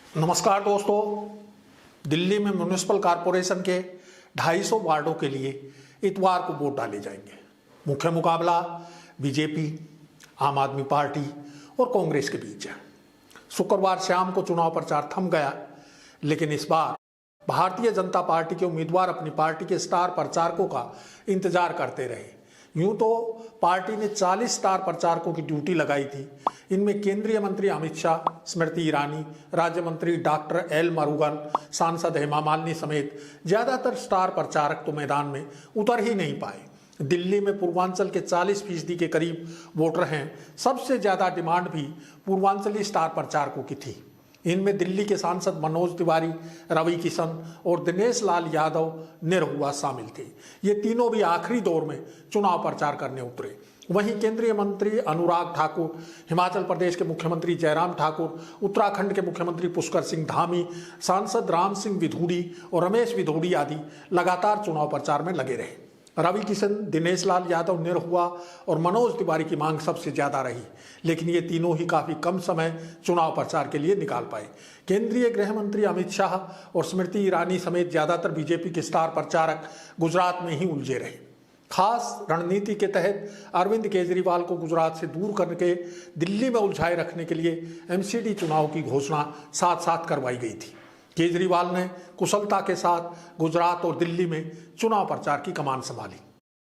नमस्कार दोस्तों। दिल्ली में म्युनिसिपल कॉरपोरेशन के 250 वार्डों के लिए इतवार को वोट डाले जाएंगे। मुख्य मुकाबला बीजेपी, आम आदमी पार्टी और कांग्रेस के बीच है। शुक्रवार शाम को चुनाव प्रचार थम गया, लेकिन इस बार भारतीय जनता पार्टी के उम्मीदवार अपनी पार्टी के स्टार प्रचारकों का इंतजार करते रहे। यूं तो पार्टी ने 40 स्टार प्रचारकों की ड्यूटी लगाई थी। इनमें केंद्रीय मंत्री अमित शाह, स्मृति ईरानी, राज्य मंत्री डॉक्टर एल मुरुगन, सांसद हेमा मालिनी समेत ज्यादातर स्टार प्रचारक तो मैदान में उतर ही नहीं पाए। दिल्ली में पूर्वांचल के 40% के करीब वोटर हैं। सबसे ज्यादा डिमांड भी पूर्वांचली स्टार प्रचारकों की थी। इनमें दिल्ली के सांसद मनोज तिवारी, रवि किशन और दिनेश लाल यादव निरहुआ शामिल थे। ये तीनों भी आखिरी दौर में चुनाव प्रचार करने उतरे। वहीं केंद्रीय मंत्री अनुराग ठाकुर, हिमाचल प्रदेश के मुख्यमंत्री जयराम ठाकुर, उत्तराखंड के मुख्यमंत्री पुष्कर सिंह धामी, सांसद राम सिंह विधूड़ी और रमेश विधूड़ी आदि लगातार चुनाव प्रचार में लगे रहे। रवि किशन, दिनेश लाल यादव निरहुआ और मनोज तिवारी की मांग सबसे ज्यादा रही, लेकिन ये तीनों ही काफी कम समय चुनाव प्रचार के लिए निकाल पाए। केंद्रीय गृह मंत्री अमित शाह और स्मृति ईरानी समेत ज्यादातर बीजेपी के स्टार प्रचारक गुजरात में ही उलझे रहे। खास रणनीति के तहत अरविंद केजरीवाल को गुजरात से दूर करके दिल्ली में उलझाए रखने के लिए एमसीडी चुनाव की घोषणा साथ साथ करवाई गई थी। केजरीवाल ने कुशलता के साथ गुजरात और दिल्ली में चुनाव प्रचार की कमान संभाली।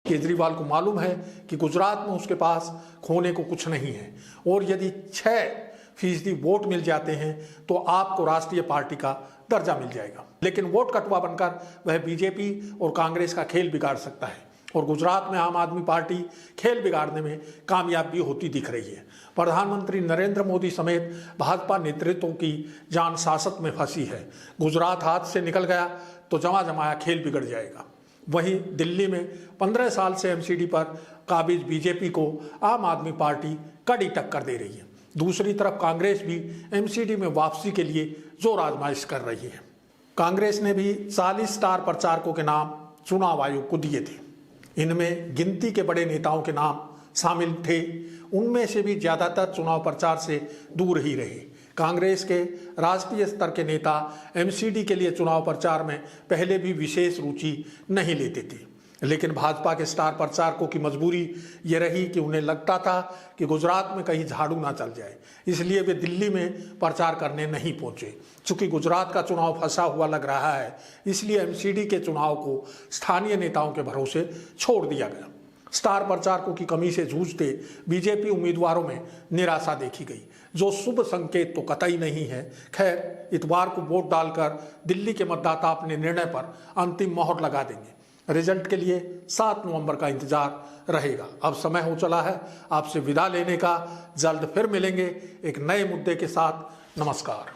केजरीवाल को मालूम है कि गुजरात में उसके पास खोने को कुछ नहीं है और यदि 6% वोट मिल जाते हैं तो आपको राष्ट्रीय पार्टी का दर्जा मिल जाएगा। लेकिन वोट कटवा बनकर वह बीजेपी और कांग्रेस का खेल बिगाड़ सकता है और गुजरात में आम आदमी पार्टी खेल बिगाड़ने में कामयाब भी होती दिख रही है। प्रधानमंत्री नरेंद्र मोदी समेत भाजपा नेतृत्व की जान सासत में फंसी है। गुजरात हाथ से निकल गया तो जमा जमाया खेल बिगड़ जाएगा। वहीं दिल्ली में 15 साल से एमसीडी पर काबिज बीजेपी को आम आदमी पार्टी कड़ी टक्कर दे रही है। दूसरी तरफ कांग्रेस भी एमसीडी में वापसी के लिए जोर आजमाइश कर रही है। कांग्रेस ने भी 40 स्टार प्रचारकों के नाम चुनाव आयोग को दिए थे। इनमें गिनती के बड़े नेताओं के नाम शामिल थे। उनमें से भी ज्यादातर चुनाव प्रचार से दूर ही रहे। कांग्रेस के राष्ट्रीय स्तर के नेता एमसीडी के लिए चुनाव प्रचार में पहले भी विशेष रुचि नहीं लेते थे, लेकिन भाजपा के स्टार प्रचारकों की मजबूरी ये रही कि उन्हें लगता था कि गुजरात में कहीं झाड़ू ना चल जाए, इसलिए वे दिल्ली में प्रचार करने नहीं पहुंचे। चूंकि गुजरात का चुनाव फंसा हुआ लग रहा है, इसलिए एमसीडी के चुनाव को स्थानीय नेताओं के भरोसे छोड़ दिया गया। स्टार प्रचारकों की कमी से जूझते बीजेपी उम्मीदवारों में निराशा देखी गई, जो शुभ संकेत तो कतई नहीं है। खैर, इतवार को वोट डालकर दिल्ली के मतदाता अपने निर्णय पर अंतिम मोहर लगा देंगे। रिजल्ट के लिए 7 नवंबर का इंतजार रहेगा। अब समय हो चला है आपसे विदा लेने का। जल्द फिर मिलेंगे एक नए मुद्दे के साथ। नमस्कार।